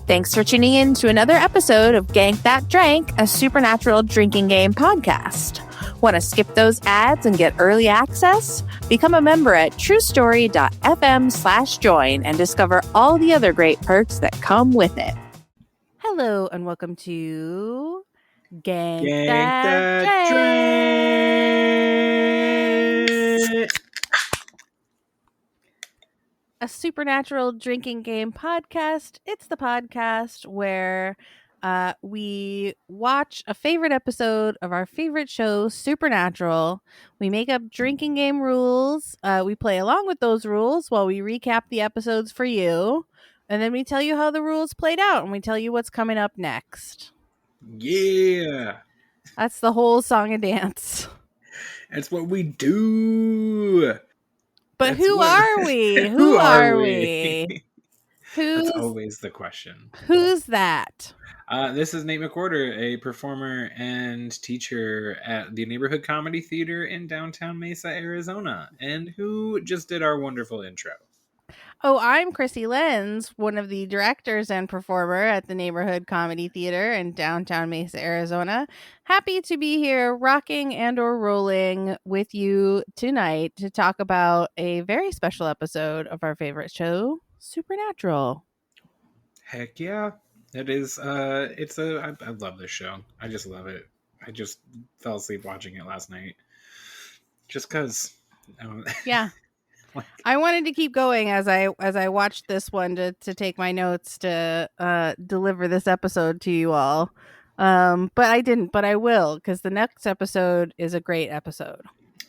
Thanks for tuning in to another episode of Gank That Drank, a supernatural drinking game podcast. Want to skip those ads and get early access? Become a member at truestory.fm/join and discover all the other great perks that come with it. Hello and welcome to Gank That Drank, a supernatural drinking game podcast. It's the podcast where we watch a favorite episode of our favorite show, Supernatural. We make up drinking game rules. We play along with those rules while we recap the episodes for you. And then we tell you how the rules played out and we tell you what's coming up next. Yeah. That's the whole song and dance. That's what we do. But who are we? Who are we? That's always the question. Who's that? This is Nate McWhortor, a performer and teacher at the Neighborhood Comedy Theater in downtown Mesa, Arizona, and who just did our wonderful intro. Oh, I'm Krissy Lenz, one of the directors and performer at the Neighborhood Comedy Theater in downtown Mesa, Arizona. Happy to be here rocking and or rolling with you tonight to talk about a very special episode of our favorite show, Supernatural. Heck yeah. It is. I love this show. I just love it. I just fell asleep watching it last night. Just because. Yeah. I wanted to keep going as I watched this one to take my notes to deliver this episode to you all. But I didn't, but I will, because the next episode is a great episode.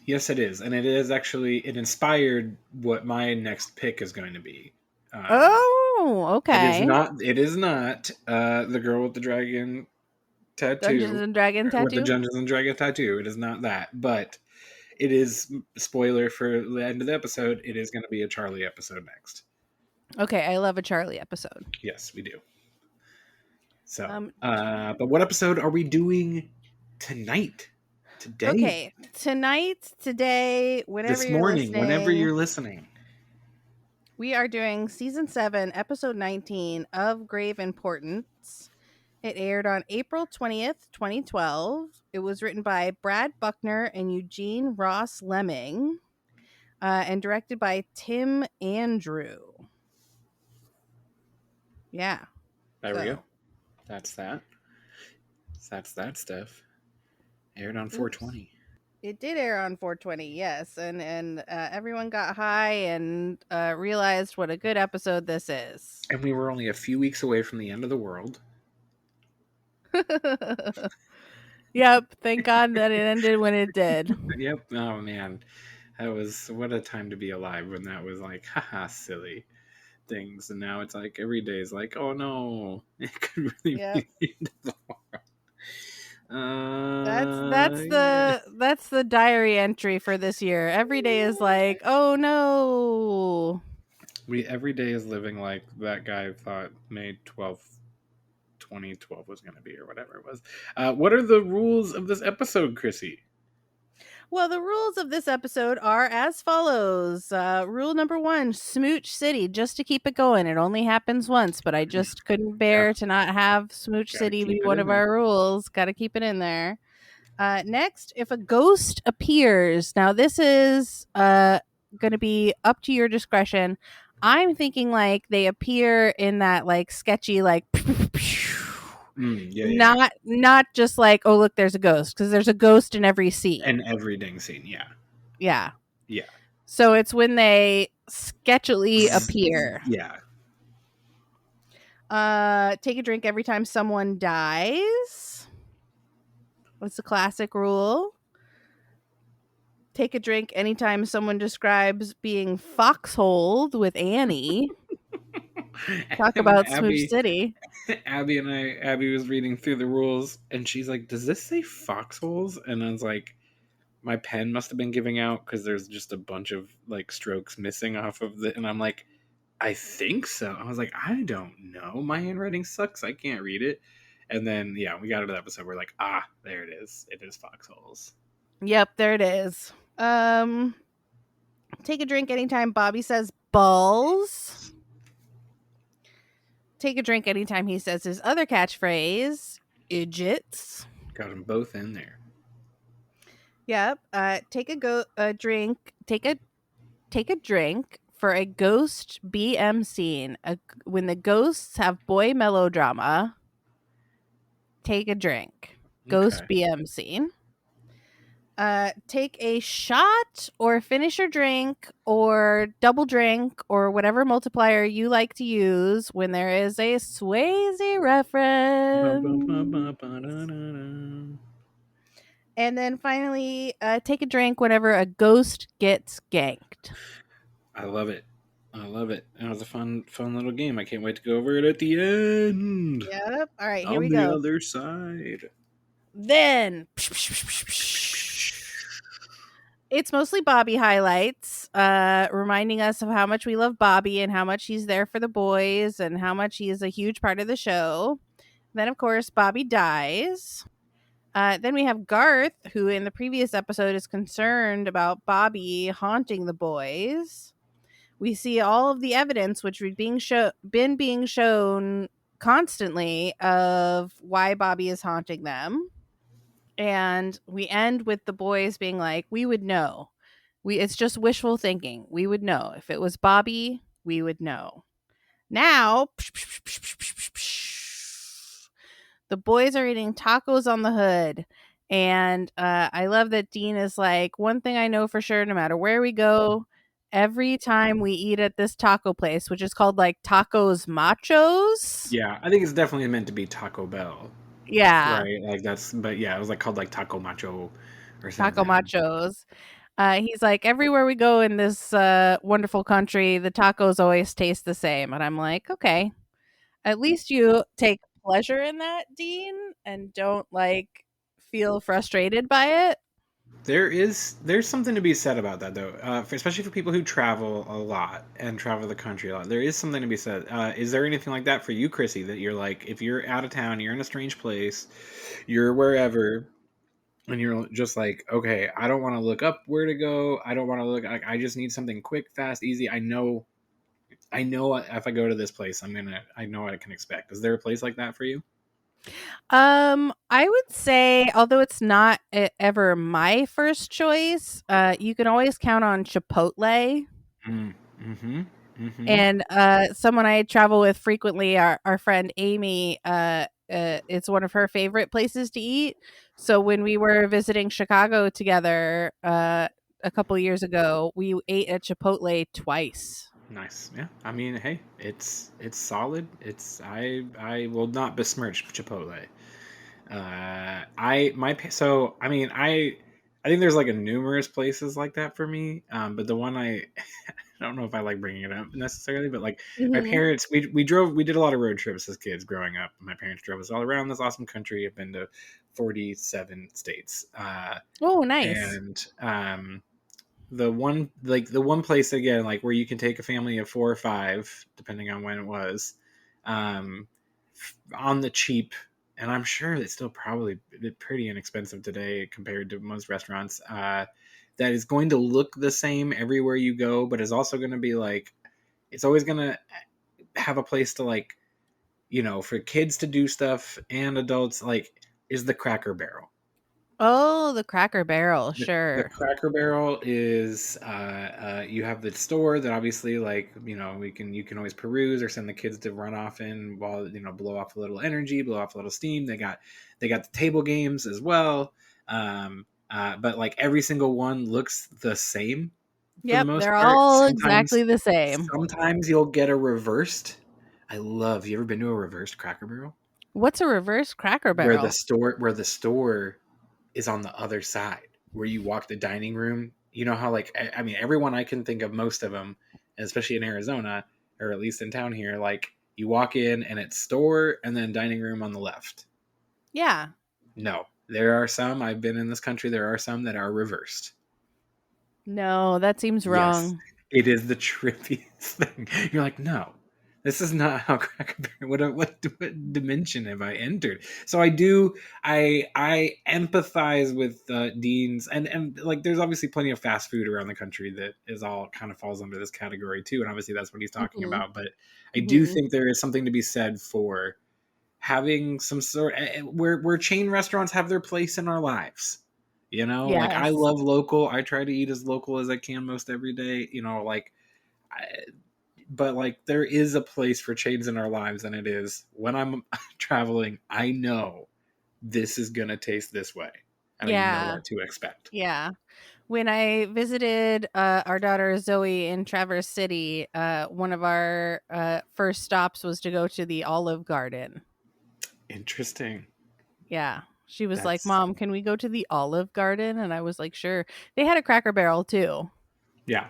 Yes, it is. And it is actually, it inspired what my next pick is going to be. Okay. It is not the girl with the dragon tattoo. Dungeons and Dragon tattoo? With the Dungeons and Dragon tattoo. It is not that. But it is, spoiler for the end of the episode, it is going to be a Charlie episode next. Okay, I love a Charlie episode. Yes, we do. So, but what episode are we doing tonight? Today? Okay, today, whenever you're listening. We are doing Season 7, Episode 19 of Grave Importance. It aired on April 20th, 2012. It was written by Brad Buckner and Eugene Ross Lemming, and directed by Tim Andrew. Yeah. There we go. That's that. That's that stuff. Aired on 420. It did air on 420, yes, and everyone got high and realized what a good episode this is. And we were only a few weeks away from the end of the world. Yep, thank God that it ended when it did. Yep, oh man. What a time to be alive when that was like, haha, silly things. And now it's like, every day is like, oh no, it could really be the end of the world. That's the diary entry for this year. Every day is like, oh no. Every day is living like that guy thought May 12th, 2012 was going to be, or whatever it was. What are the rules of this episode, Krissy? Well, the rules of this episode are as follows. Rule number 1, Smooch City, just to keep it going. It only happens once, but I just couldn't bear to not have Smooch City be one of our rules. Got to keep it in there. Next, if a ghost appears, now this is going to be up to your discretion. I'm thinking like they appear in that like sketchy like not just like, oh look, there's a ghost, because there's a ghost in every scene. In every dang scene, yeah. So it's when they sketchily appear. Take a drink every time someone dies. What's the classic rule? Take a drink anytime someone describes being foxholed with Annie. Talk about Smooch City. Abby was reading through the rules, and she's like, does this say foxholes? And I was like, my pen must have been giving out, because there's just a bunch of like strokes missing off of the, and I'm like, I think so. I was like, I don't know. My handwriting sucks. I can't read it. And then, we got into the episode. We're like, there it is. It is foxholes. Yep, there it is. Take a drink anytime Bobby says balls. take a drink anytime he says his other catchphrase, idiots. Got them both in there. Yep. Take a drink. Take a drink for a ghost BM scene. When the ghosts have boy melodrama, take a drink. Ghost Okay. BM scene. Take a shot or finish your drink or double drink or whatever multiplier you like to use when there is a Swayze reference. And then finally, take a drink whenever a ghost gets ganked. I love it. I love it. It was a fun little game. I can't wait to go over it at the end. Yep. All right, here On we the go. other side. Then it's mostly Bobby highlights, reminding us of how much we love Bobby and how much he's there for the boys and how much he is a huge part of the show. Then, of course, Bobby dies. Then we have Garth, who in the previous episode is concerned about Bobby haunting the boys. We see all of the evidence which we've been being shown constantly of why Bobby is haunting them. And we end with the boys being like, we would know. It's just wishful thinking. We would know. If it was Bobby, we would know. Now, the boys are eating tacos on the hood. And I love that Dean is like, one thing I know for sure, no matter where we go, every time we eat at this taco place, which is called like Tacos Machos. Yeah, I think it's definitely meant to be Taco Bell. Yeah. Right? Like that's, but yeah, it was like called like Taco Macho or Taco something. Machos. He's like, everywhere we go in this wonderful country, the tacos always taste the same. And I'm like, okay, at least you take pleasure in that, Dean, and don't like feel frustrated by it. There's something to be said about that though, especially for people who travel a lot and travel the country a lot. There is something to be said. Is there anything like that for you, Krissy? That you're like, if you're out of town, you're in a strange place, you're wherever, and you're just like, okay, I don't want to look up where to go. I don't want to look. I just need something quick, fast, easy. I know if I go to this place, I know what I can expect. Is there a place like that for you? I would say, although it's not ever my first choice, you can always count on Chipotle. Mm-hmm. Mm-hmm. And someone I travel with frequently, our friend Amy, it's one of her favorite places to eat. So when we were visiting Chicago together a couple years ago, we ate at Chipotle twice. Nice. Yeah. I mean, hey, it's solid. I will not besmirch Chipotle. I think there's like a numerous places like that for me. But the one I don't know if I like bringing it up necessarily, but like my Mm-hmm. parents, we did a lot of road trips as kids growing up. My parents drove us all around this awesome country. I've been to 47 states. Oh, nice. And the one place again, like where you can take a family of 4 or 5 depending on when it was, um on the cheap, and I'm sure it's still probably pretty inexpensive today compared to most restaurants, that is going to look the same everywhere you go, but is also going to be like, it's always going to have a place to, like, for kids to do stuff and adults, like, is the Cracker Barrel. Oh, the Cracker Barrel, The sure. Cracker Barrel is, you have the store that obviously, like, you can always peruse or send the kids to run off in while, blow off a little energy, blow off a little steam. They got the table games as well. But like every single one looks the same for the Yep, most they're part. all exactly the same. Sometimes you'll get a reversed. You ever been to a reversed Cracker Barrel? What's a reverse Cracker Where the Barrel? store is on the other side, where you walk the dining room. You know how, like, I mean, everyone I can think of, most of them, especially in Arizona, or at least in town here, like, you walk in and it's store and then dining room on the left. Yeah. No, there are some, I've been in this country, there are some that are reversed. No, that seems Yes, wrong. it is the trippiest thing. You're like, no, This is not how Cracker Barrel. What dimension have I entered? So I empathize with Dean's and like there's obviously plenty of fast food around the country that is all kind of falls under this category too, and obviously that's what he's talking Mhm. about. But I do Mhm. think there is something to be said for having some sort where chain restaurants have their place in our lives. You know, like I Yes. love local. I try to eat as local as I can most every day. You know, like but like there is a place for chains in our lives, and it is when I'm traveling, I know this is gonna taste this way, and I know Yeah. what to expect. Yeah. When I visited our daughter Zoe in Traverse City, one of our first stops was to go to the Olive Garden. Interesting. Yeah. She was like, That's "Mom, can we go to the Olive Garden?" And I was like, "Sure." They had a Cracker Barrel too. yeah.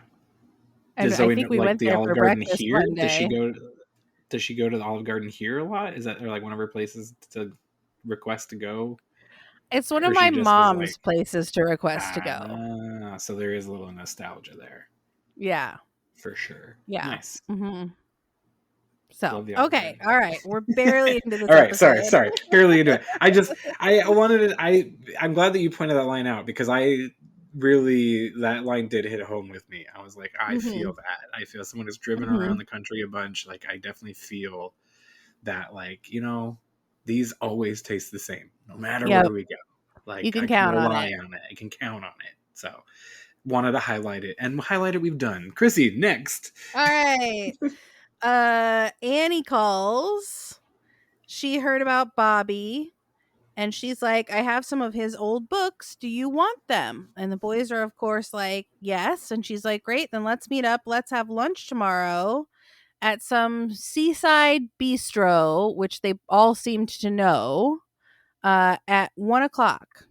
And Does I Zoe think we like went the there Olive for Garden breakfast here? one day. Does she go to the Olive Garden here a lot? Is that like one of her places to request to go, It's one of or my she just was mom's like, places to request to go. so there is a little nostalgia there Yeah. for sure. Yeah. Nice. Mhm. So, Love the Olive okay. Garden. All right. We're barely into this All right, sorry, episode. sorry. Barely into it. I wanted to, I'm glad that you pointed that line out because I really that line did hit home with me. I was like, I feel Mhm. that. I feel someone who's driven around Mhm. the country a bunch. Like, I definitely feel that. Like, these always taste the same, no matter Yep. where we go. You Like, can I can count on rely it. on it. I can count on it. So, wanted to highlight it, and highlight it. We've done. Krissy, next. All right. Annie calls. She heard about Bobby and she's like, "I have some of his old books. Do you want them?" And the boys are of course like, "Yes." And she's like, "Great, then let's meet up. Let's have lunch tomorrow at some seaside bistro," which they all seemed to know, at 1 o'clock.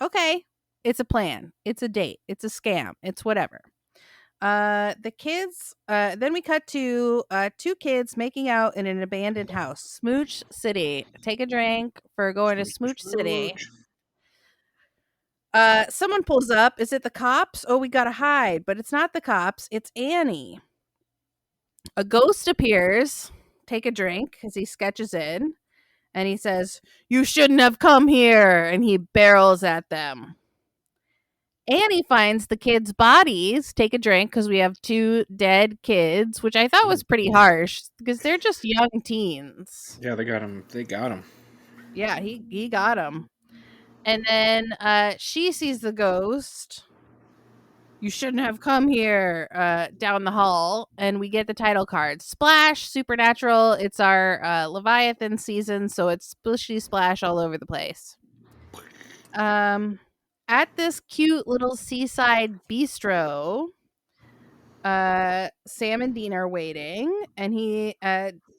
Okay. It's a plan. It's a date. It's a scam. It's whatever. The kids, then we cut to two kids making out in an abandoned house. Smooch City. Take a drink for going to Smooch, Smooch City. smooch. Someone pulls up. Is it the cops? Oh, we gotta hide. But it's not the cops. It's Annie. A ghost appears. Take a drink as he sketches in. And he says, "You shouldn't have come here." And he barrels at them. Annie finds the kids' bodies. Take a drink because we have two dead kids, which I thought was pretty harsh because they're just young teens. Yeah, they got him. They got him. Yeah, he got them. And then she sees the ghost. "You shouldn't have come here," down the hall, and we get the title card. Splash, Supernatural. It's our Leviathan season, so it's splishy splash all over the place. At this cute little seaside bistro, Sam and Dean are waiting, and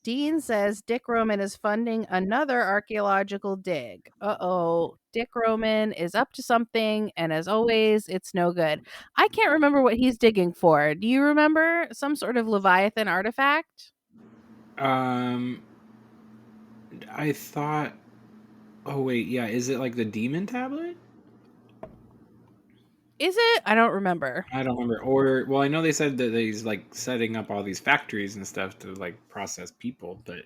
Dean says Dick Roman is funding another archaeological dig. Uh-oh. Dick Roman is up to something, and as always, it's no good. I can't remember what he's digging for. Do you remember some sort of Leviathan artifact? Um, I thought. Oh wait, yeah. Is it like the demon tablet? Is it? I don't remember. I don't remember. Or well, I know they said that he's like setting up all these factories and stuff to like process people, but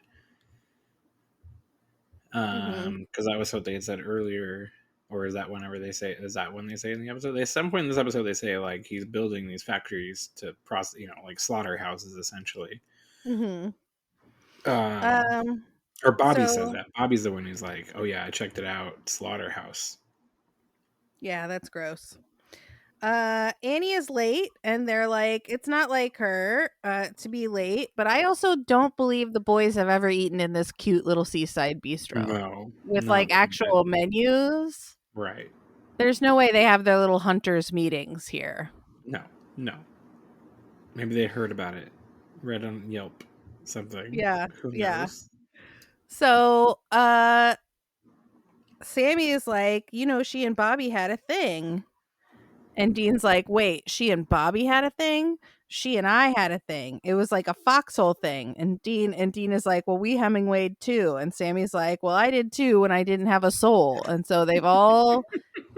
Mhm. because that was what they had said earlier. Or is that whenever they say? Is that when they say in the episode? At some point in this episode, they say like he's building these factories to process, like slaughterhouses essentially. Mhm. Um, Um or Bobby says so that. Bobby's the one who's like, "Oh yeah, I checked it out, slaughterhouse." yeah, that's gross. Annie is late and they're like, it's not like her to be late, but I also don't believe the boys have ever eaten in this cute little seaside bistro No, with no, like actual menus. right. There's no way they have their little hunters meetings here. No, no. Maybe they heard about it, read on Yelp, something. Yeah, Who yeah. knows? So Sammy is like, she and Bobby had a thing. And Dean's like, "Wait, she and Bobby had a thing? She and I had a thing. It was like a foxhole thing." And Dean is like, "Well, we Hemingwayed too." And Sammy's like, "Well, I did too when I didn't have a soul." And so they've all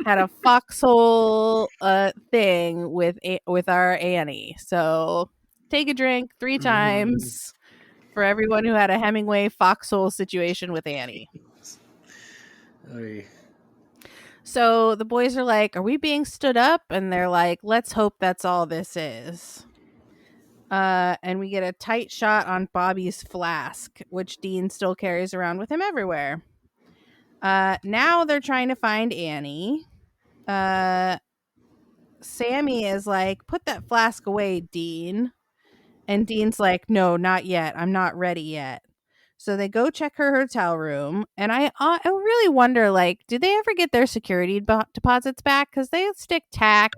had a foxhole thing with our Annie. So take a drink 3 Hmm. times. for everyone who had a Hemingway foxhole situation with Annie. Oy. So the boys are like, "Are we being stood up?" And they're like, "Let's hope that's all this is." And we get a tight shot on Bobby's flask, which Dean still carries around with him everywhere. Now they're trying to find Annie. Sammy is like, "Put that flask away, Dean." And Dean's like, "No, not yet. I'm not ready yet." So they go check her hotel room, and I really wonder, like, do they ever get their security deposits back? Because they stick tack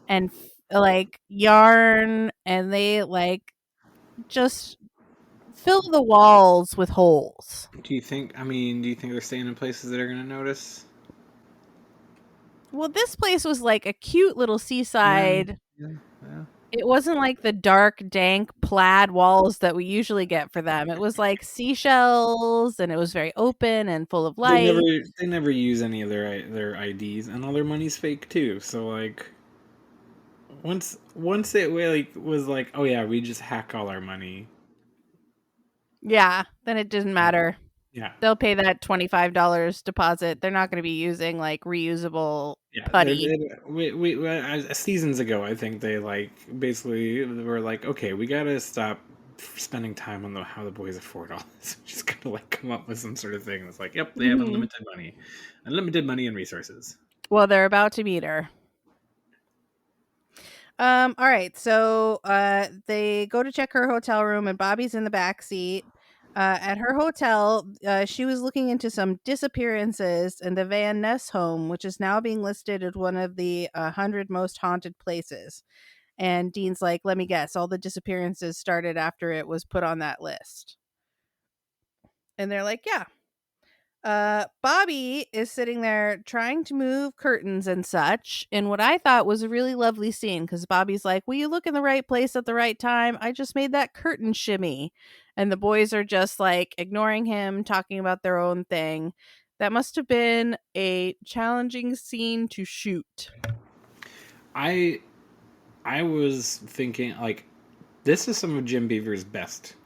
and like yarn, and they like just fill the walls with holes. Do you think? I mean, do you think they're staying in places that are going to notice? Well, this place was like a cute little Yeah. seaside. Yeah. It wasn't like the dark, dank plaid walls that we usually get for them. It was like seashells, and it was very open and full of They never light. they never use any of their IDs, and all their money's fake too. So like, once it like was like, oh yeah, we just hack all our money. Yeah, then it doesn't matter. Yeah. They'll pay that $25 deposit. They're not going to be using like reusable Yeah, putty. seasons ago, I think they like basically were like, okay, we gotta stop spending time on how the boys afford all this. Just gotta like come up with some sort of thing that's like, yep, they have Mhm. unlimited money and resources. Well, they're about to meet her. All right. So they go to check her hotel room, and Bobby's in the back seat. At her hotel, she was looking into some disappearances in the Van Ness home, which is now being listed as one of the 100 most haunted places. And Dean's like, "Let me guess, all the disappearances started after it was put on that list." And they're like, "Yeah." Bobby is sitting there trying to move curtains and such in what I thought was a really lovely scene, because Bobby's like, "Will you look in the right place at the right time? I just made that curtain shimmy." And the boys are just like ignoring him, talking about their own thing. That must have been a challenging scene to shoot. I I was thinking like this is some of Jim Beaver's best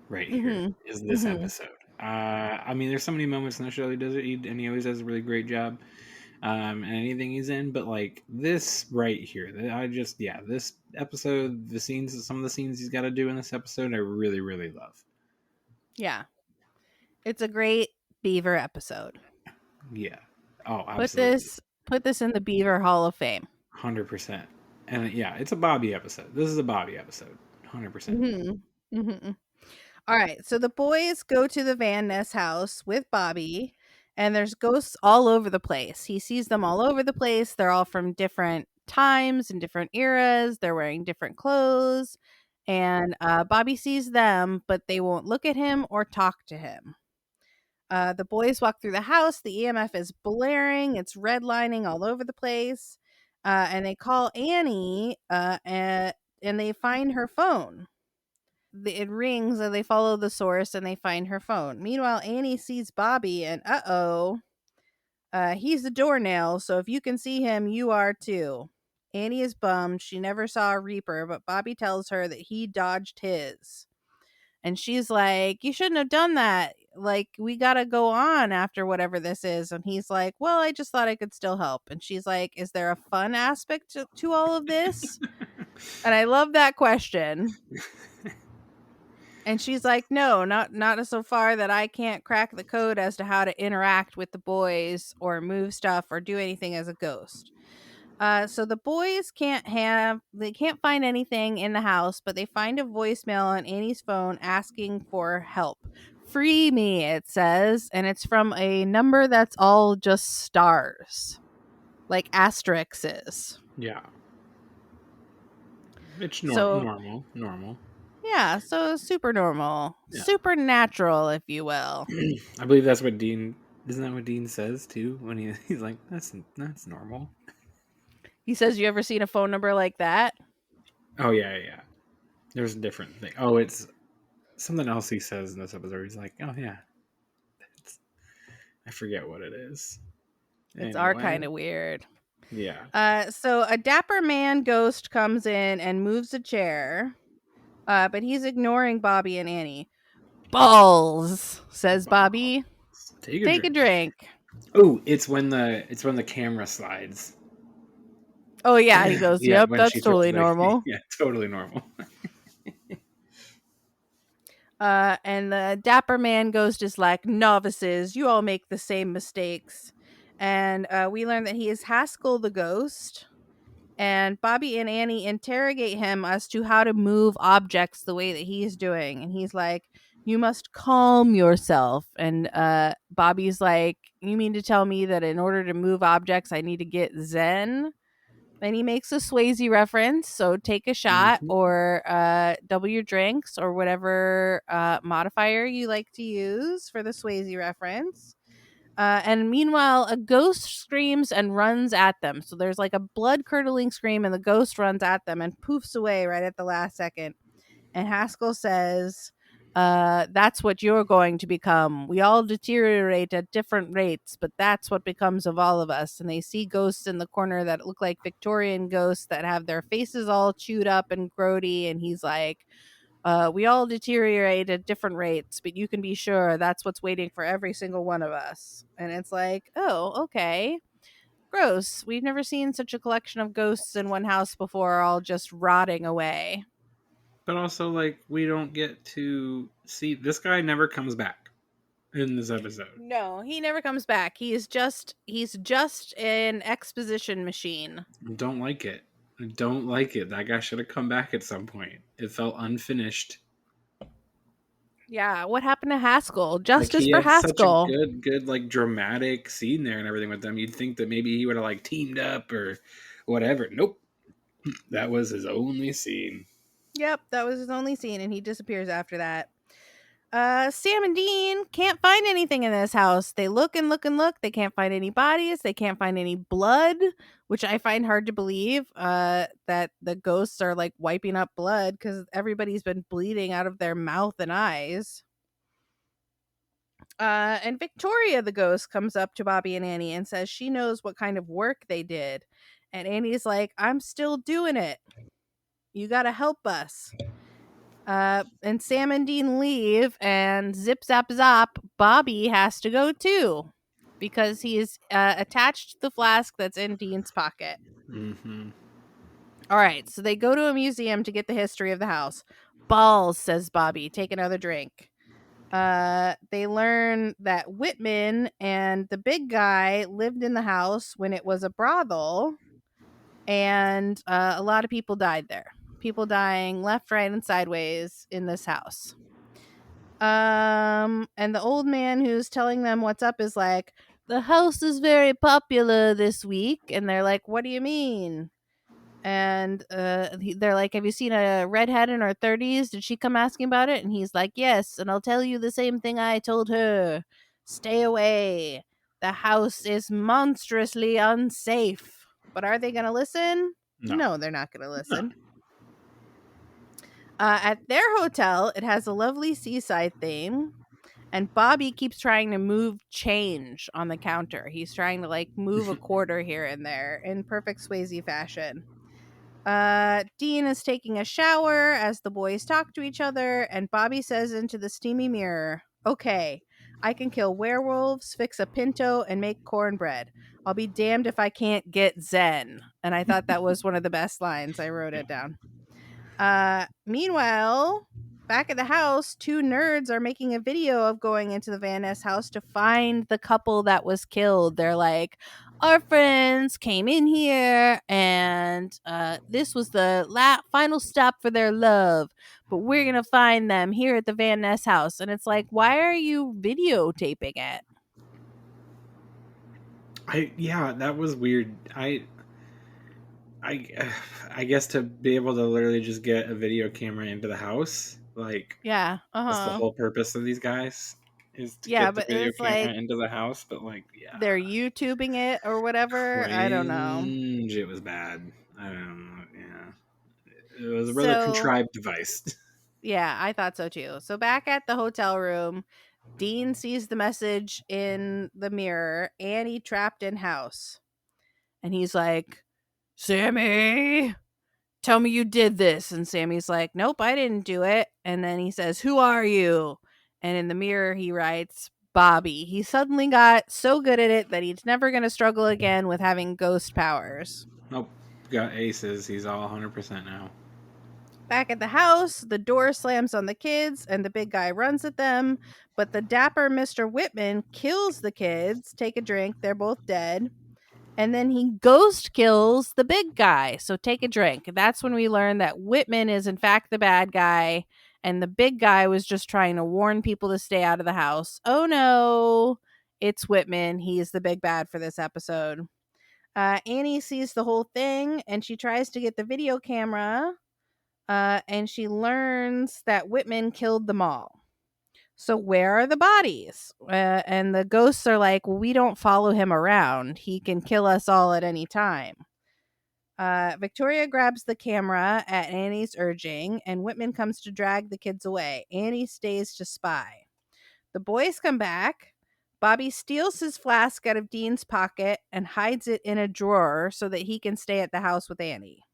right here Mhm. is this Mhm. episode. I mean, there's so many moments in the show he does it, and he always does a really great job. And anything he's in, but like this right here, this episode, some of the scenes he's got to do in this episode, I really, really love. Yeah. It's a great Beaver episode. Yeah. Oh, Put absolutely. this put this in the Beaver Hall of Fame. 100%. And yeah, it's a Bobby episode. This is a Bobby episode. 100%. Mhm. Mhm. All right, so the boys go to the Van Ness house with Bobby, and there's ghosts all over the place. He sees them all over the place. They're all from different times and different eras. They're wearing different clothes. And Bobby sees them, but they won't look at him or talk to him. The boys walk through the house. The EMF is blaring, it's redlining all over the place. And they call Annie, and they find her phone. It rings, and they follow the source, and they find her phone. Meanwhile, Annie sees Bobby, and he's a doornail, so if you can see him, you are too. Annie is bummed. She never saw a Reaper, but Bobby tells her that he dodged his. And she's like, "You shouldn't have done that. Like, we got to go on after whatever this is." And he's like, "Well, I just thought I could still help." And she's like, "Is there a fun aspect to all of this?" And I love that question. And she's like, "No, not so far that I can't crack the code as to how to interact with the boys or move stuff or do anything as a ghost." So the boys they can't find anything in the house, but they find a voicemail on Annie's phone asking for help. "Free me," it says, and it's from a number that's all just stars, like asterisks. Yeah. It's So normal. yeah, so super normal, Yeah. supernatural, if you will. I believe that's what Dean, isn't that what Dean says too? When he's like, that's normal. He says, "You ever seen a phone number like that?" Oh, yeah. There's a different thing. Oh, it's something else he says in this episode. He's like, oh, yeah. I forget what it is. It's our Anyway, kind of weird. yeah. So a dapper man ghost comes in and moves a chair, but he's ignoring Bobby and Annie. Balls, says Bobby. Take a Take a drink. drink. Oh, it's when the camera slides. Oh, yeah. He goes, Yeah, yep, when she that's throws totally the normal. yeah, totally normal. And the dapper man ghost is like, novices, you all make the same mistakes. And we learn that he is Haskell the ghost. And Bobby and Annie interrogate him as to how to move objects the way that he's doing. And he's like, you must calm yourself. And Bobby's like, you mean to tell me that in order to move objects, I need to get zen? And he makes a Swayze reference. So take a shot Mhm. or double your drinks or whatever modifier you like to use for the Swayze reference. And meanwhile, a ghost screams and runs at them. So there's like a blood curdling scream, and the ghost runs at them and poofs away right at the last second. And Haskell says, that's what you're going to become. We all deteriorate at different rates, but that's what becomes of all of us. And they see ghosts in the corner that look like Victorian ghosts that have their faces all chewed up and grody. And he's like, we all deteriorate at different rates, but you can be sure that's what's waiting for every single one of us. And it's like, oh, okay. Gross. We've never seen such a collection of ghosts in one house before, all just rotting away. But also, like, we don't get to see this guy never comes back in this episode. No, he never comes back. He's just an exposition machine. Don't like it. I don't like it. That guy should have come back at some point. It felt unfinished. Yeah, what happened to Haskell? Like, Justice he for had such a Haskell. good like dramatic scene there and everything with them. You'd think that maybe he would have like teamed up or whatever. Nope. That was his only scene. Yep, that was his only scene, and he disappears after that. Sam and Dean can't find anything in this house. They look and look and look. They can't find any bodies. They can't find any blood, which I find hard to believe. That the ghosts are like wiping up blood because everybody's been bleeding out of their mouth and eyes. And Victoria, the ghost, comes up to Bobby and Annie and says she knows what kind of work they did. And Annie's like, I'm still doing it. You got to help us. And Sam and Dean leave, and zip zap zop, Bobby has to go too because he's attached to the flask that's in Dean's pocket. Mm-hmm. All right, so they go to a museum to get the history of the house. Balls, says Bobby. Take another drink. They learn that Whitman and the big guy lived in the house when it was a brothel, and a lot of people died there. People dying left, right, and sideways in this house. And the old man who's telling them what's up is like, the house is very popular this week. And they're like, what do you mean? And they're like, have you seen a redhead in her 30s? Did she come asking about it? And he's like, yes. And I'll tell you the same thing I told her. Stay away. The house is monstrously unsafe. But are they going to listen? No, they're not going to listen. At their hotel, it has a lovely seaside theme. And Bobby keeps trying to move change on the counter. He's trying to like move a quarter here and there in perfect Swayze fashion. Dean is taking a shower as the boys talk to each other, and Bobby says into the steamy mirror, okay, I can kill werewolves, fix a pinto, and make cornbread. I'll be damned if I can't get zen. And I thought that was one of the best lines. I wrote it down. Meanwhile, back at the house, two nerds are making a video of going into the Van Ness house to find the couple that was killed. They're like, our friends came in here and this was the final stop for their love, but we're going to find them here at the Van Ness house. And it's like, why are you videotaping it? Yeah, that was weird. I I guess to be able to literally just get a video camera into the house, like Yeah. that's the whole purpose of these guys is to Yeah, get the but video it's camera like into the house. But like, yeah, they're YouTubing it or whatever. I don't know. cringe. It was bad. I don't know. Yeah, it was a rather So contrived device. yeah, I thought so too. So back at the hotel room, Dean sees the message in the mirror, Annie trapped in house. And he's like, Sammy, tell me you did this. And Sammy's like, nope, I didn't do it. And then he says, who are you? And in the mirror, he writes, Bobby. He suddenly got so good at it that he's never going to struggle again with having ghost powers. Nope. Got aces. He's all 100% now. Back at the house, the door slams on the kids and the big guy runs at them. But the dapper Mr. Whitman kills the kids. Take a drink. They're both dead. And then he ghost kills the big guy. So take a drink. That's when we learn that Whitman is in fact the bad guy. And the big guy was just trying to warn people to stay out of the house. Oh no, it's Whitman. He is the big bad for this episode. Annie sees the whole thing and she tries to get the video camera. And she learns that Whitman killed them all. So where are the bodies? And the ghosts are like, well, we don't follow him around. He can kill us all at any time. Victoria grabs the camera at Annie's urging, and Whitman comes to drag the kids away. Annie stays to spy. The boys come back. Bobby steals his flask out of Dean's pocket and hides it in a drawer so that he can stay at the house with Annie.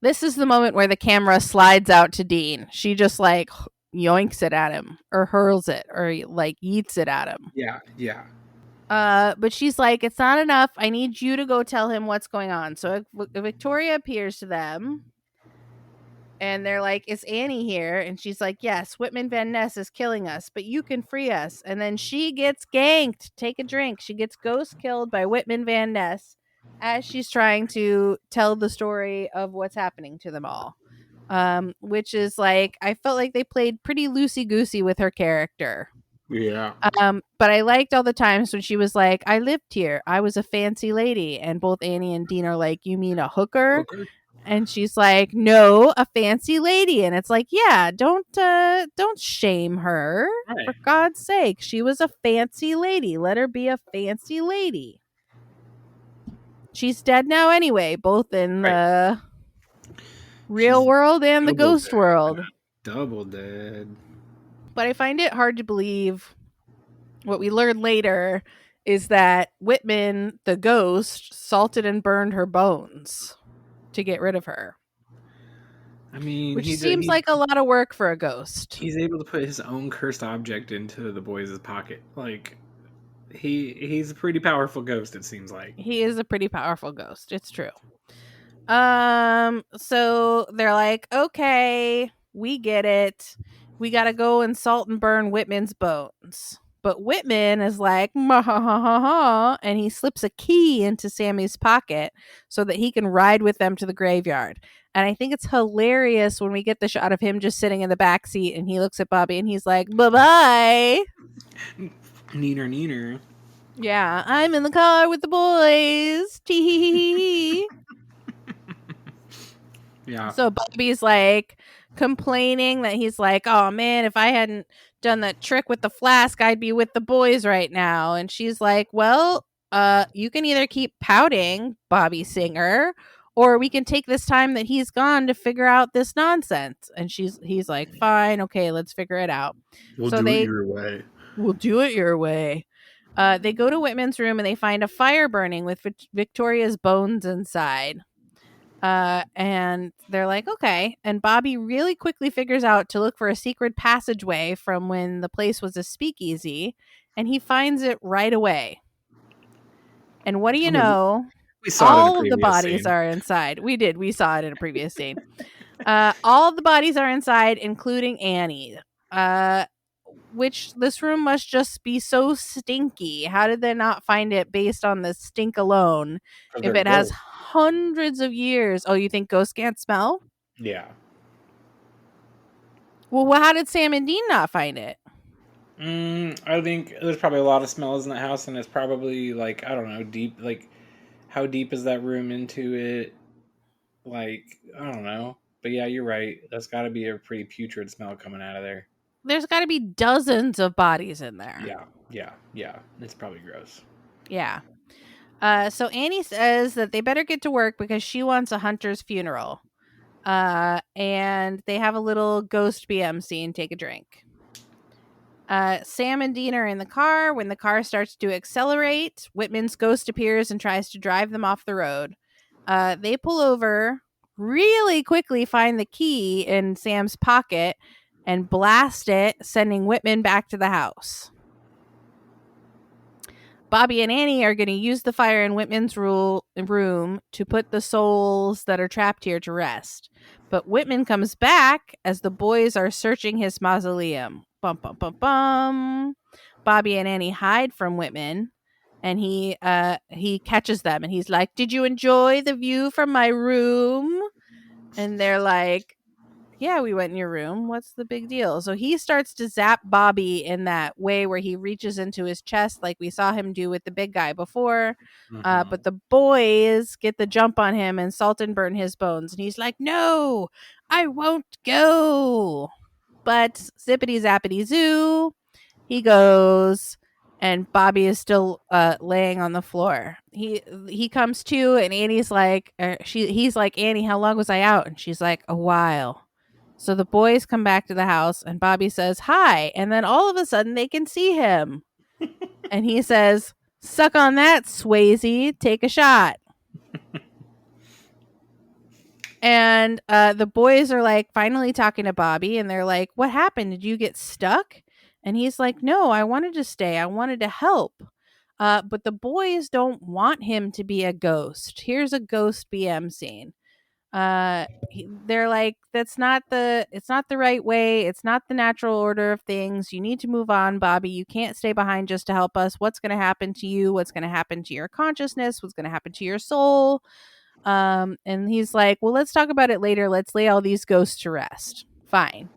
This is the moment where the camera slides out to Dean. She just like yoinks it at him or hurls it or like yeets it at him. Yeah. But she's like, it's not enough. I need you to go tell him what's going on. So Victoria appears to them and they're like, is Annie here? And she's like, yes, Whitman Van Ness is killing us, but you can free us. And then she gets ganked. Take a drink. She gets ghost killed by Whitman Van Ness as she's trying to tell the story of what's happening to them all. Which is like, I felt like they played pretty loosey-goosey with her character. Yeah. But I liked all the times when she was like, I lived here. I was a fancy lady. And both Annie and Dean are like, you mean a hooker? And she's like, no, a fancy lady. And it's like, yeah, don't shame her. Right. For God's sake. She was a fancy lady. Let her be a fancy lady. She's dead now anyway, both in the real world and the ghost world. Double dead. But I find it hard to believe what we learn later is that Whitman, the ghost, salted and burned her bones to get rid of her. I mean, which seems like a lot of work for a ghost. He's able to put his own cursed object into the boys' pocket. Like, he's a pretty powerful ghost, it seems like. He is a pretty powerful ghost. It's true. So they're like, okay, we get it. We got to go and salt and burn Whitman's bones. But Whitman is like, and he slips a key into Sammy's pocket so that he can ride with them to the graveyard. And I think it's hilarious when we get the shot of him just sitting in the back seat and he looks at Bobby and he's like, bye-bye. Neener. Yeah, I'm in the car with the boys. Tee. Yeah. So Bobby's like complaining that he's like, oh man, if I hadn't done that trick with the flask, I'd be with the boys right now. And she's like, well, you can either keep pouting, Bobby Singer, or we can take this time that he's gone to figure out this nonsense. And he's like, fine, okay, let's figure it out. We'll do it your way. We'll do it your way. They go to Whitman's room and they find a fire burning with Victoria's bones inside. And they're like, okay. And Bobby really quickly figures out to look for a secret passageway from when the place was a speakeasy, and he finds it right away. And what do you know? We saw all of the bodies are inside. We saw it in a previous scene. All of the bodies are inside, including Annie. Which this room must just be so stinky. How did they not find it based on the stink alone? If it has hundreds of years. Oh, you think ghosts can't smell? Yeah. Well, how did Sam and Dean not find it? I think there's probably a lot of smells in that house, and it's probably like, I don't know, deep. Like, how deep is that room into it? Like, I don't know. But yeah, you're right. That's got to be a pretty putrid smell coming out of there. There's got to be dozens of bodies in there. Yeah. It's probably gross. Yeah. So Annie says that they better get to work because she wants a hunter's funeral. And they have a little ghost BM scene, take a drink. Sam and Dean are in the car. When the car starts to accelerate, Whitman's ghost appears and tries to drive them off the road. They pull over, really quickly find the key in Sam's pocket, and blast it, sending Whitman back to the house. Bobby and Annie are going to use the fire in Whitman's room to put the souls that are trapped here to rest. But Whitman comes back as the boys are searching his mausoleum. Bum, bum, bum, bum. Bobby and Annie hide from Whitman, and he catches them, and he's like, "Did you enjoy the view from my room?" And they're like, "Yeah, we went in your room. What's the big deal?" So he starts to zap Bobby in that way where he reaches into his chest like we saw him do with the big guy before. But the boys get the jump on him and salt and burn his bones. And he's like, "No, I won't go." But zippity zappity zoo, he goes, and Bobby is still laying on the floor. He comes to, and Annie's like, he's like, "Annie, how long was I out?" And she's like, "A while." So the boys come back to the house, and Bobby says, "Hi." And then all of a sudden they can see him. And he says, "Suck on that, Swayze. Take a shot." And the boys are like finally talking to Bobby, and they're like, "What happened? Did you get stuck?" And he's like, "No, I wanted to stay. I wanted to help." But the boys don't want him to be a ghost. Here's a ghost BM scene. They're like, it's not the right way. It's not the natural order of things. You need to move on, Bobby. You can't stay behind just to help us. What's going to happen to you? What's going to happen to your consciousness? What's going to happen to your soul? And he's like, "Well, let's talk about it later. Let's lay all these ghosts to rest." Fine.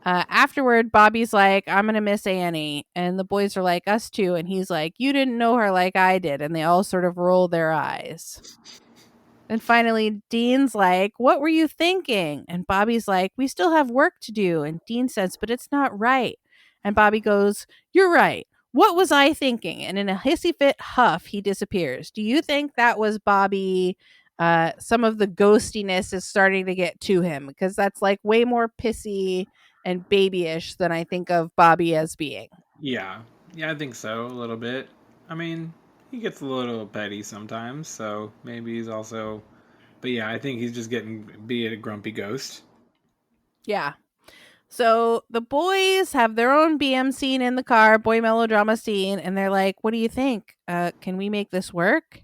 Afterward, Bobby's like, "I'm going to miss Annie." And the boys are like, "Us too." And he's like, "You didn't know her like I did." And they all sort of roll their eyes. And finally, Dean's like, "What were you thinking?" And Bobby's like, "We still have work to do." And Dean says, "But it's not right." And Bobby goes, "You're right. What was I thinking?" And in a hissy fit huff, he disappears. Do you think that was Bobby? Some of the ghostiness is starting to get to him, because that's like way more pissy and babyish than I think of Bobby as being. Yeah, I think so, a little bit. I mean, he gets a little petty sometimes, so maybe he's also. But yeah, I think he's just be a grumpy ghost. Yeah. So the boys have their own BM scene in the car, boy melodrama scene, and they're like, "What do you think? Can we make this work?"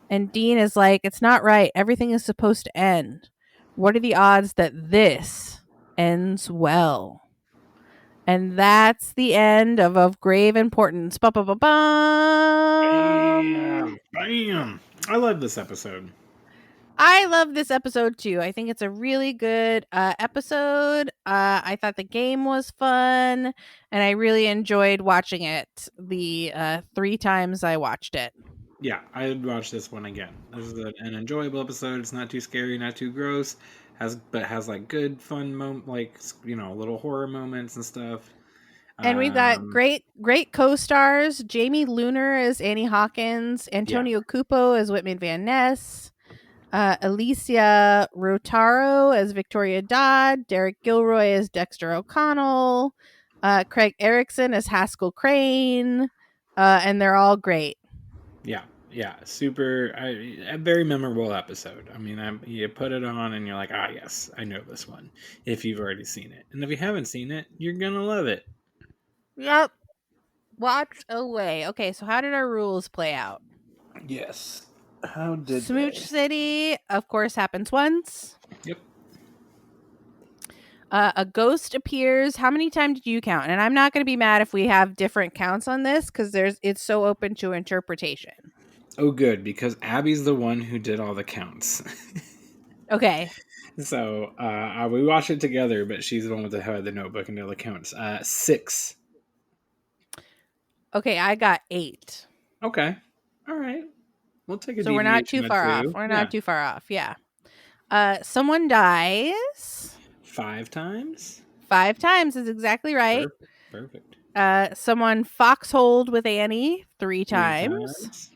And Dean is like, "It's not right. Everything is supposed to end. What are the odds that this ends well?" And that's the end of grave importance. Ba-ba-ba-bum. Bam! Bam! I love this episode. I love this episode too. I think it's a really good episode. I thought the game was fun, and I really enjoyed watching it the 3 times I watched it. Yeah, I'd watch this one again. This is an enjoyable episode. It's not too scary, not too gross. Has like good fun like little horror moments and stuff. And we've got great co-stars. Jamie Luner as Annie Hawkins, Antonio Cupo as Whitman Van Ness, Alicia Rotaro as Victoria Dodd, Derek Gilroy as Dexter O'Connell, Craig Erickson as Haskell Crane, and they're all great. Yeah, super. A very memorable episode. I mean, you put it on and you're like, "Ah, yes, I know this one." If you've already seen it, and if you haven't seen it, you're gonna love it. Yep. Watch away. Okay, so how did our rules play out? Yes. How did Smooch City, of course, happens once. Yep. A ghost appears. How many times did you count? And I'm not going to be mad if we have different counts on this, because it's so open to interpretation. Oh, good, because Abby's the one who did all the counts. Okay. So we watched it together, but she's the one with the notebook and all the counts. 6. Okay, I got 8. Okay. All right. We'll take a so we're not too far off. We're not too far off. Yeah. Someone dies 5 times. 5 times is exactly right. Perfect. Someone foxholed with Annie 3 times.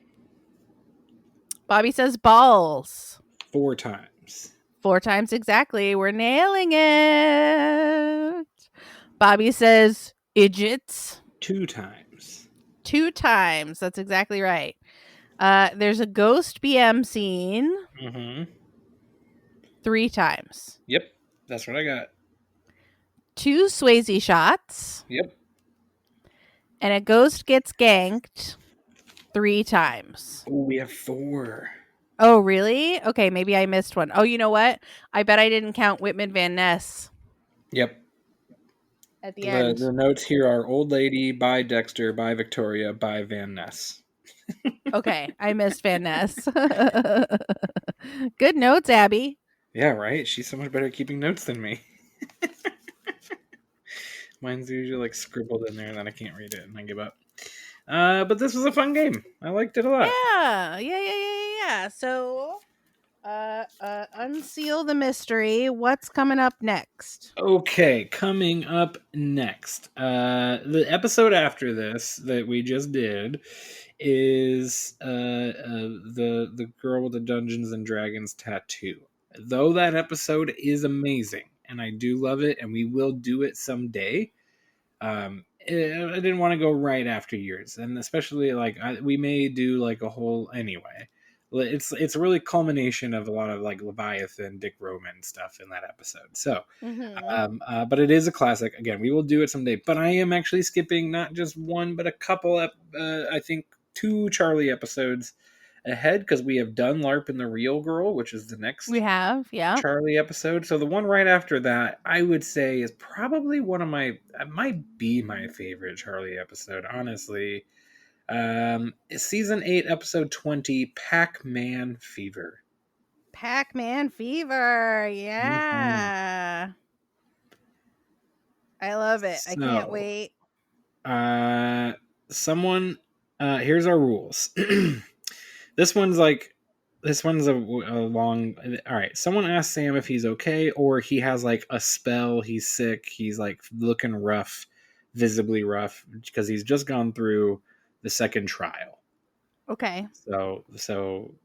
Bobby says balls 4 times. 4 times exactly. We're nailing it. Bobby says idiots 2 times. 2 times. That's exactly right. There's a ghost BM scene 3 times. Yep, that's what I got. 2 Swayze shots. Yep. And a ghost gets ganked 3 times. Oh, we have 4. Oh, really? Okay, maybe I missed one. Oh, you know what? I bet I didn't count Whitman Van Ness. Yep. At the end. The notes here are Old Lady, by Dexter, by Victoria, by Van Ness. Okay, I missed Van Ness. Good notes, Abby. Yeah, right? She's so much better at keeping notes than me. Mine's usually like scribbled in there and then I can't read it and I give up. But this was a fun game. I liked it a lot. Yeah. So, unseal the mystery. What's coming up next? Okay, coming up next. The episode after this that we just did is the girl with the Dungeons and Dragons tattoo. Though that episode is amazing and I do love it and we will do it someday. I didn't want to go right after yours, and especially like we may do like a whole anyway. It's a really culmination of a lot of like Leviathan, Dick Roman stuff in that episode. So, but it is a classic. Again, we will do it someday. But I am actually skipping not just one, but a couple. I think 2 Charlie episodes ahead because we have done LARP and the Real Girl, which is the next Charlie episode. So the one right after that, I would say, is probably it might be my favorite Charlie episode, honestly. Season 8, episode 20, Pac-Man Fever. Pac-Man Fever, yeah. Mm-hmm. I love it. So, I can't wait. Here's our rules. This one's a long. All right. Someone asked Sam if he's okay, or he has like a spell. He's sick. He's like looking rough, visibly rough, because he's just gone through the second trial. Okay. So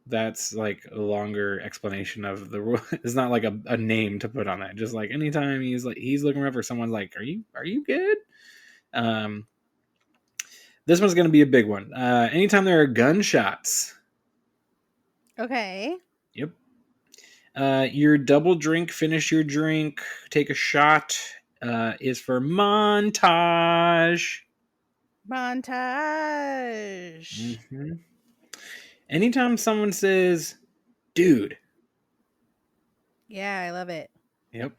that's like a longer explanation of the rule. It's not like a name to put on that. Just like anytime he's looking rough, or someone's like, "Are you good?" This one's gonna be a big one. Anytime there are gunshots. Okay. Yep. Your double drink, finish your drink, take a shot, is for montage. Montage. Mm-hmm. Anytime someone says, dude. Yeah, I love it. Yep.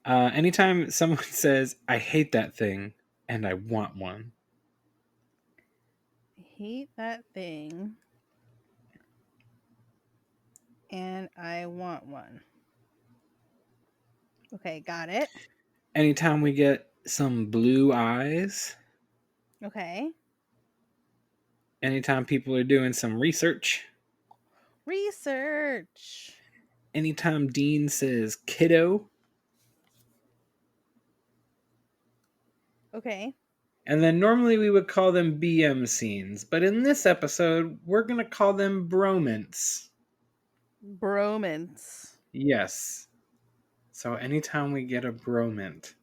Anytime someone says, I hate that thing and I want one. I hate that thing. And I want one. Okay, got it. Anytime we get some blue eyes. Okay. Anytime people are doing some research. Research. Anytime Dean says kiddo. Okay. And then normally we would call them BM scenes. But in this episode, we're going to call them bromance. Bromance. Yes. So anytime we get a bromant,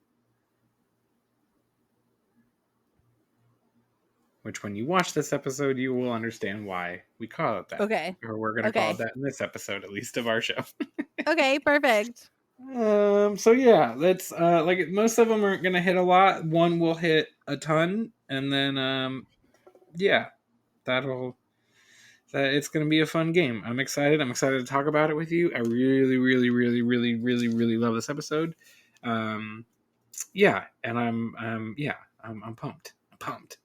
which when you watch this episode, you will understand why we call it that. Okay. Or we're going to call it that in this episode, at least, of our show. Okay, perfect. So yeah, that's like most of them aren't going to hit a lot. One will hit a ton. And then, yeah, it's going to be a fun game. I'm excited. I'm excited to talk about it with you. I really, really, really, really, really, really love this episode. Yeah, and I'm pumped. I'm pumped.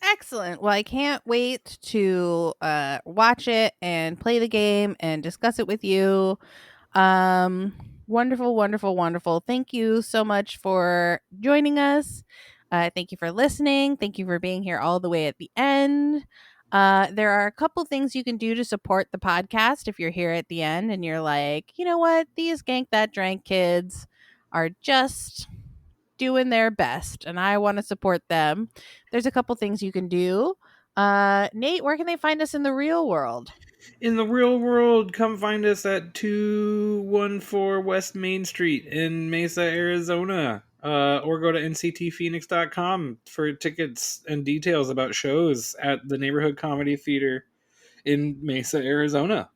Excellent. Well, I can't wait to watch it and play the game and discuss it with you. Wonderful, wonderful, wonderful. Thank you so much for joining us. Thank you for listening. Thank you for being here all the way at the end. There are a couple things you can do to support the podcast if you're here at the end and you're like, you know what? These Gank That Drank kids are just doing their best and I want to support them. There's a couple things you can do. Nate, where can they find us in the real world? In the real world, come find us at 214 West Main Street in Mesa, Arizona. Or go to nctphoenix.com for tickets and details about shows at the Neighborhood Comedy Theater in Mesa, Arizona.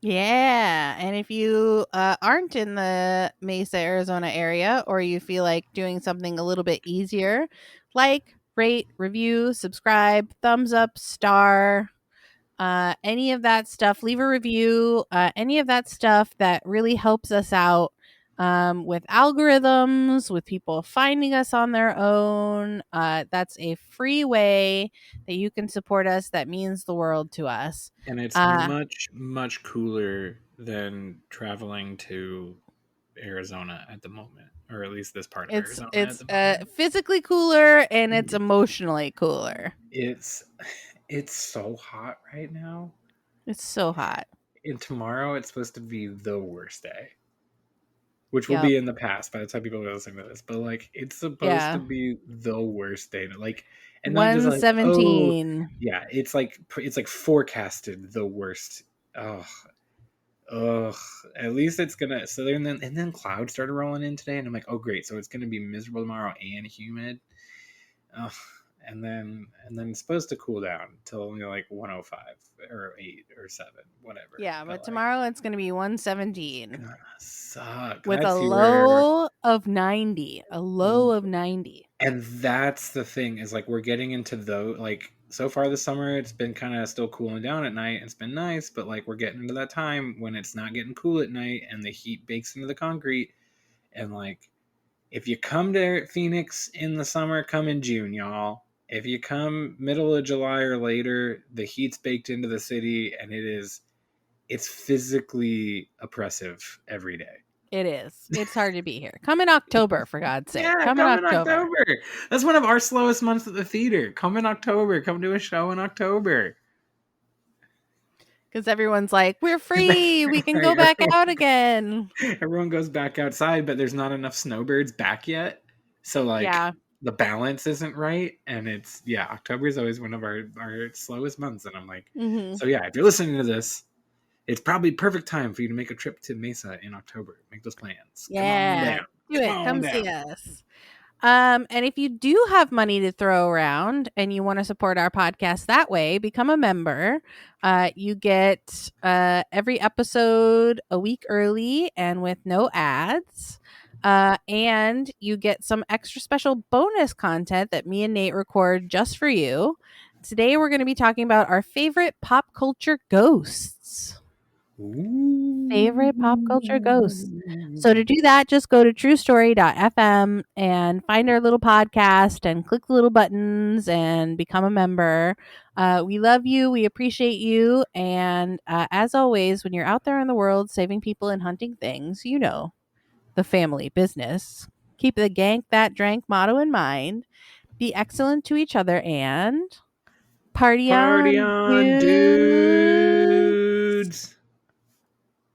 Yeah. And if you aren't in the Mesa, Arizona area, or you feel like doing something a little bit easier, like rate, review, subscribe, thumbs up, star, any of that stuff, leave a review, any of that stuff that really helps us out with algorithms, with people finding us on their own. That's a free way that you can support us. That means the world to us. And it's Uh, much, much cooler than traveling to Arizona at the moment, or at least this part of it's Arizona at it's the moment. physically cooler and it's emotionally cooler. It's it's so hot right now. It's so hot. And tomorrow it's supposed to be the worst day, which will Yep. be in the past by the time people are listening to this. But like, it's supposed to Yeah. be the worst day. Like, and not just like, oh, 117. yeah, it's like forecasted the worst. Oh, ugh. At least it's gonna. So then clouds started rolling in today, and I'm like, oh great, so it's gonna be miserable tomorrow and humid. Ugh. And then it's supposed to cool down till only like 105 or 8 or 7, whatever. Yeah, But but like, tomorrow it's going to be 117 gonna suck. with a Let's see where. low of 90. A low of 90. And that's the thing, is like we're getting into like so far this summer it's been kind of still cooling down at night. It's been nice, but like we're getting into that time when it's not getting cool at night and the heat bakes into the concrete. And like, if you come to Phoenix in the summer, come in June, y'all. If you come middle of July or later, the heat's baked into the city and it's physically oppressive every day. It is. It's hard to be here. Come in October, for God's sake. Yeah, Come in come in October. October. That's one of our slowest months at the theater. Come in October. Come to a show in October. Because everyone's like, we're free. We can go back out again. Everyone goes back outside, but there's not enough snowbirds back yet. So like, Yeah. the balance isn't right. And October is always one of our slowest months. And I'm like, Mm-hmm. so yeah, if you're listening to this, it's probably perfect time for you to make a trip to Mesa in October. Make those plans. Come on Yeah. down. Do it. Come on Come down. see us. And if you do have money to throw around and you want to support our podcast that way, become a member. You get every episode a week early and with no ads. And you get some extra special bonus content that me and Nate record just for you. Today, we're going to be talking about our favorite pop culture ghosts. Favorite pop culture ghosts. So to do that, just go to truestory.fm and find our little podcast and click the little buttons and become a member. We love you. We appreciate you. And as always, when you're out there in the world saving people and hunting things, you know, the family business. Keep the gank that drank motto in mind. Be excellent to each other and party Party on, on, dude. dude.